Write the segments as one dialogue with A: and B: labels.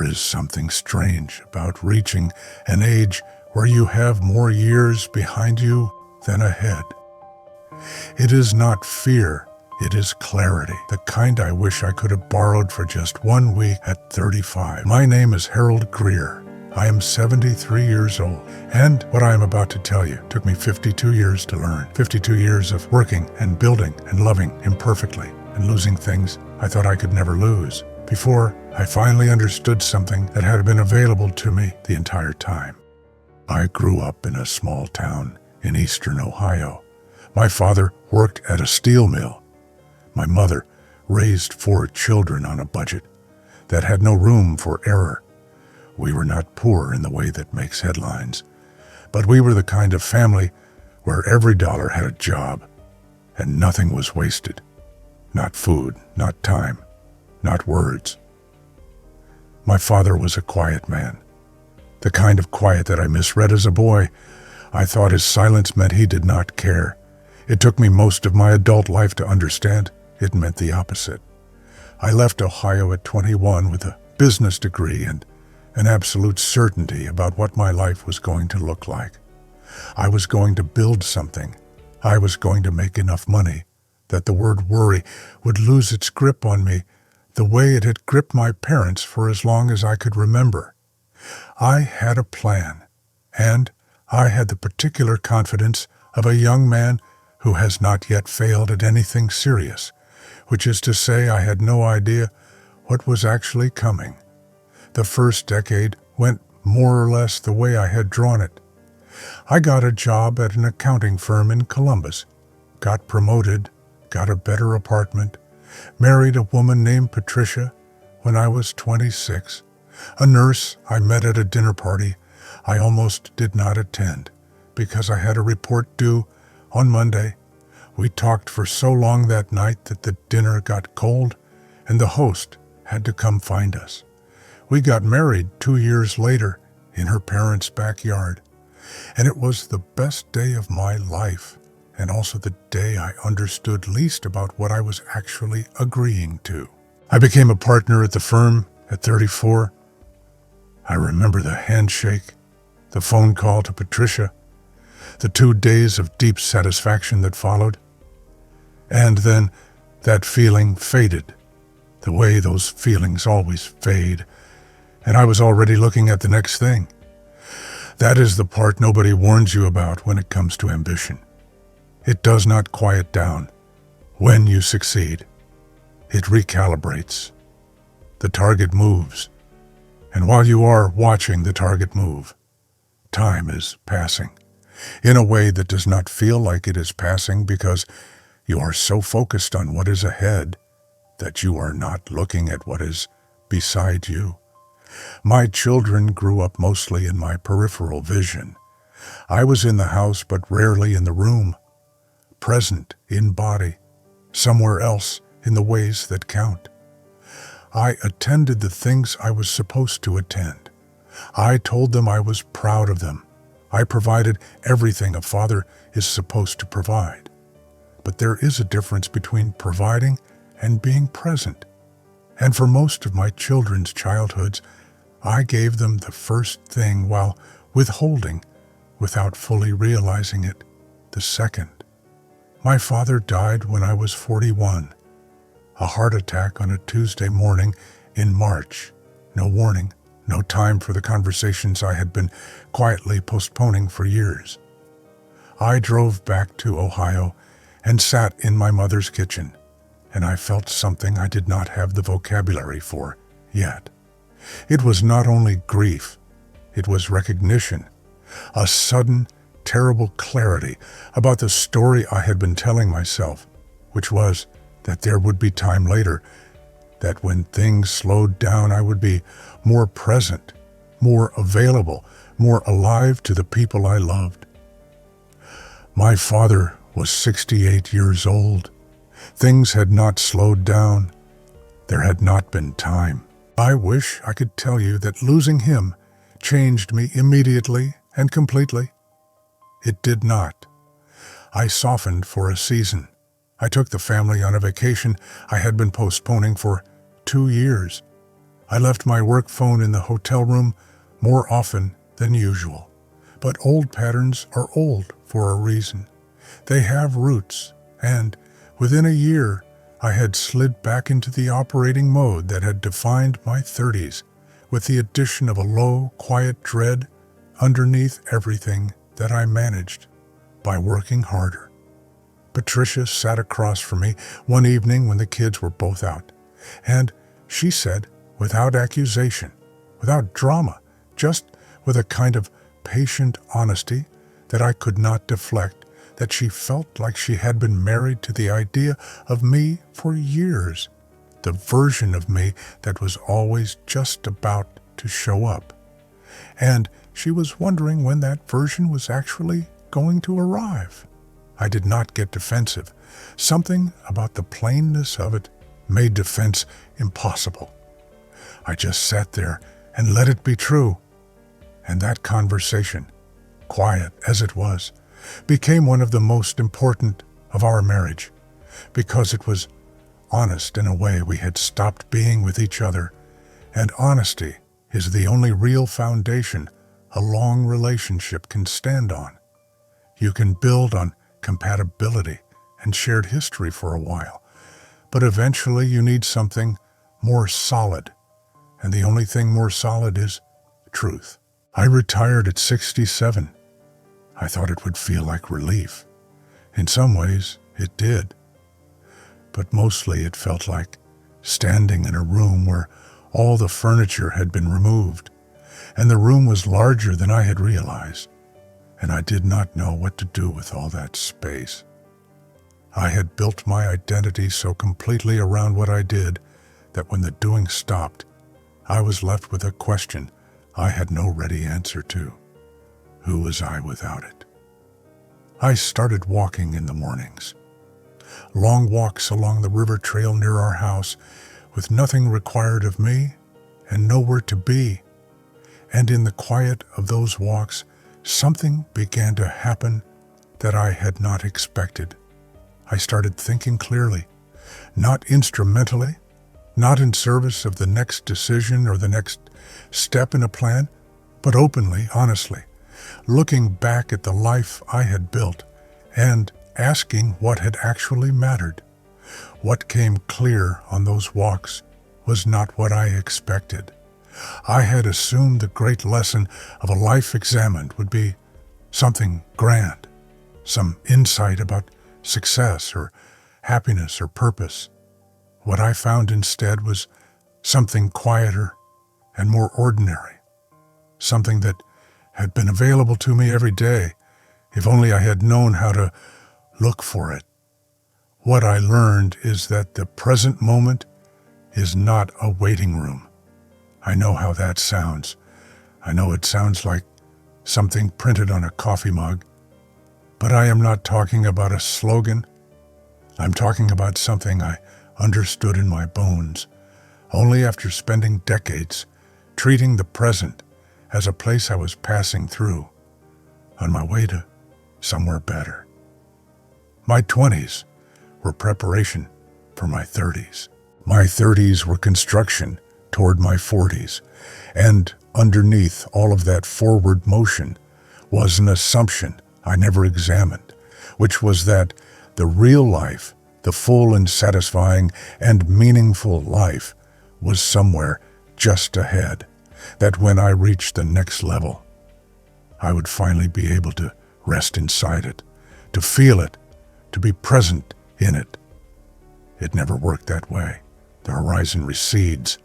A: is something strange about reaching an age where you have more years behind you than ahead. It is not fear, it is clarity, the kind I wish I could have borrowed for just 1 week at 35. My name is Harold Greer. I am 73 years old, and what I am about to tell you took me 52 years to learn. 52 years of working and building and loving imperfectly and losing things I thought I could never lose, before I finally understood something that had been available to me the entire time. I grew up in a small town in eastern Ohio. My father worked at a steel mill. My mother raised 4 children on a budget that had no room for error. We were not poor in the way that makes headlines, but we were the kind of family where every dollar had a job and nothing was wasted. Not food, not time, not words. My father was a quiet man, the kind of quiet that I misread as a boy. I thought his silence meant he did not care. It took me most of my adult life to understand it meant the opposite. I left Ohio at 21 with a business degree and an absolute certainty about what my life was going to look like. I was going to build something. I was going to make enough money that the word worry would lose its grip on me the way it had gripped my parents for as long as I could remember. I had a plan, and I had the particular confidence of a young man who has not yet failed at anything serious, which is to say I had no idea what was actually coming. The first decade went more or less the way I had drawn it. I got a job at an accounting firm in Columbus, got promoted, got a better apartment, married a woman named Patricia when I was 26, a nurse I met at a dinner party I almost did not attend because I had a report due on Monday. We talked for so long that night that the dinner got cold and the host had to come find us. We got married 2 years later in her parents' backyard, and it was the best day of my life, and also the day I understood least about what I was actually agreeing to. I became a partner at the firm at 34. I remember the handshake, the phone call to Patricia, the 2 days of deep satisfaction that followed, and then that feeling faded, the way those feelings always fade, and I was already looking at the next thing. That is the part nobody warns you about when it comes to ambition. It does not quiet down when you succeed. It recalibrates. The target moves, and while you are watching the target move, time is passing in a way that does not feel like it is passing because you are so focused on what is ahead that you are not looking at what is beside you. My children grew up mostly in my peripheral vision. I was in the house but rarely in the room, present in body, somewhere else in the ways that count. I attended the things I was supposed to attend. I told them I was proud of them. I provided everything a father is supposed to provide. But there is a difference between providing and being present. And for most of my children's childhoods, I gave them the first thing while withholding, without fully realizing it, the second. My father died when I was 41. A heart attack on a Tuesday morning in March. No warning, no time for the conversations I had been quietly postponing for years. I drove back to Ohio and sat in my mother's kitchen, and I felt something I did not have the vocabulary for yet. It was not only grief, it was recognition, a sudden, terrible clarity about the story I had been telling myself, which was that there would be time later, that when things slowed down I would be more present, more available, more alive to the people I loved. My father was 68 years old. Things had not slowed down. There had not been time. I wish I could tell you that losing him changed me immediately and completely. It did not. I softened for a season. I took the family on a vacation I had been postponing for 2 years. I left my work phone in the hotel room more often than usual. But old patterns are old for a reason. They have roots, and within a year, I had slid back into the operating mode that had defined my 30s, with the addition of a low, quiet dread underneath everything that I managed by working harder. Patricia sat across from me one evening when the kids were both out, and she said, without accusation, without drama, just with a kind of patient honesty that I could not deflect, that she felt like she had been married to the idea of me for years, the version of me that was always just about to show up. And she was wondering when that version was actually going to arrive. I did not get defensive. Something about the plainness of it made defense impossible. I just sat there and let it be true. And that conversation, quiet as it was, became one of the most important of our marriage, because it was honest in a way we had stopped being with each other, and honesty is the only real foundation a long relationship can stand on. You can build on compatibility and shared history for a while, but eventually you need something more solid, and the only thing more solid is truth. I retired at 67. I thought it would feel like relief. In some ways, it did. But mostly it felt like standing in a room where all the furniture had been removed, and the room was larger than I had realized, and I did not know what to do with all that space. I had built my identity so completely around what I did that when the doing stopped, I was left with a question I had no ready answer to. Who was I without it? I started walking in the mornings. Long walks along the river trail near our house, with nothing required of me and nowhere to be. And in the quiet of those walks, something began to happen that I had not expected. I started thinking clearly, not instrumentally, not in service of the next decision or the next step in a plan, but openly, honestly, looking back at the life I had built and asking what had actually mattered. What came clear on those walks was not what I expected. I had assumed the great lesson of a life examined would be something grand, some insight about success or happiness or purpose. What I found instead was something quieter and more ordinary, something that had been available to me every day, if only I had known how to look for it. What I learned is that the present moment is not a waiting room. I know how that sounds. I know it sounds like something printed on a coffee mug, but I am not talking about a slogan. I'm talking about something I understood in my bones, only after spending decades treating the present as a place I was passing through, on my way to somewhere better. My 20s were preparation for my 30s. My 30s were construction toward my 40s, and underneath all of that forward motion was an assumption I never examined, which was that the real life, the full and satisfying and meaningful life, was somewhere just ahead, that when I reached the next level, I would finally be able to rest inside it, to feel it, to be present in it. It never worked that way. The horizon recedes.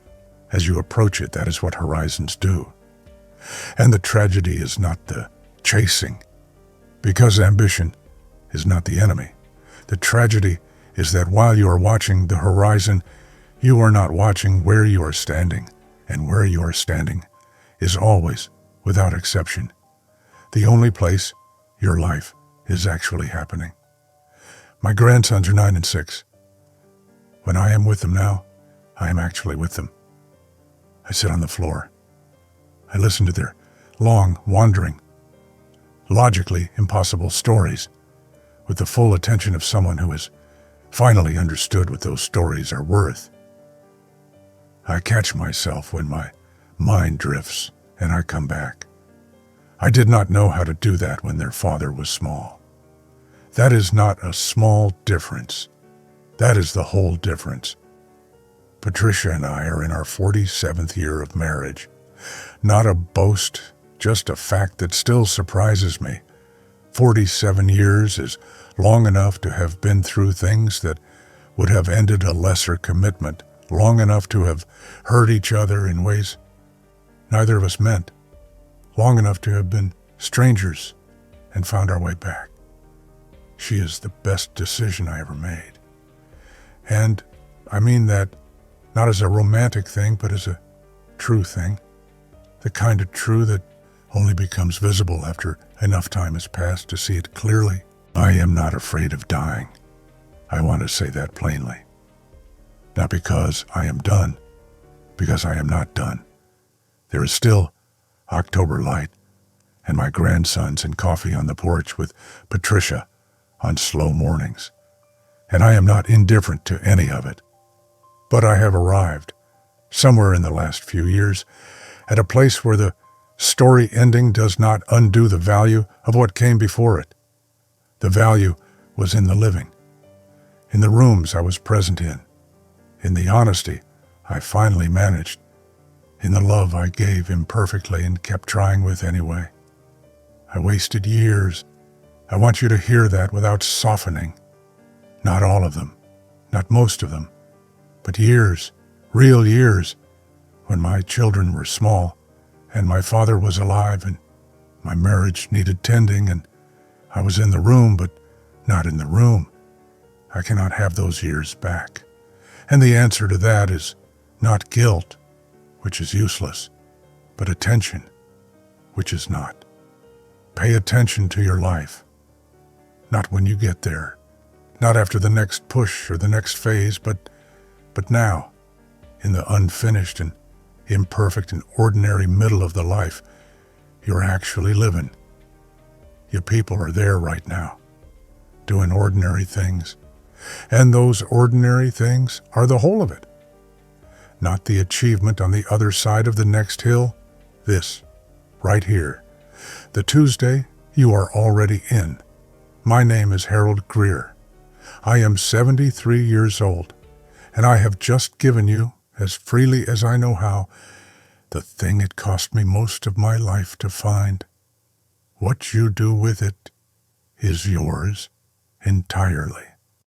A: As you approach it, that is what horizons do. And the tragedy is not the chasing, because ambition is not the enemy. The tragedy is that while you are watching the horizon, you are not watching where you are standing, and where you are standing is always, without exception, the only place your life is actually happening. My grandsons are 9 and 6. When I am with them now, I am actually with them. I sit on the floor. I listen to their long, wandering, logically impossible stories with the full attention of someone who has finally understood what those stories are worth. I catch myself when my mind drifts and I come back. I did not know how to do that when their father was small. That is not a small difference. That is the whole difference. Patricia and I are in our 47th year of marriage. Not a boast, just a fact that still surprises me. 47 years is long enough to have been through things that would have ended a lesser commitment, long enough to have hurt each other in ways neither of us meant, long enough to have been strangers and found our way back. She is the best decision I ever made. And I mean that not as a romantic thing, but as a true thing. The kind of true that only becomes visible after enough time has passed to see it clearly. I am not afraid of dying. I want to say that plainly. Not because I am done, because I am not done. There is still October light and my grandsons and coffee on the porch with Patricia on slow mornings. And I am not indifferent to any of it. But I have arrived, somewhere in the last few years, at a place where the story ending does not undo the value of what came before it. The value was in the living, in the rooms I was present in the honesty I finally managed, in the love I gave imperfectly and kept trying with anyway. I wasted years. I want you to hear that without softening. Not all of them, not most of them, but years, real years, when my children were small and my father was alive and my marriage needed tending and I was in the room but not in the room. I cannot have those years back. And the answer to that is not guilt, which is useless, but attention, which is not. Pay attention to your life. Not when you get there, not after the next push or the next phase, but now, in the unfinished and imperfect and ordinary middle of the life you're actually living. You people are there right now, doing ordinary things. And those ordinary things are the whole of it. Not the achievement on the other side of the next hill. This, right here. The Tuesday you are already in. My name is Harold Greer. I am 73 years old, and I have just given you, as freely as I know how, the thing it cost me most of my life to find. What you do with it is yours entirely.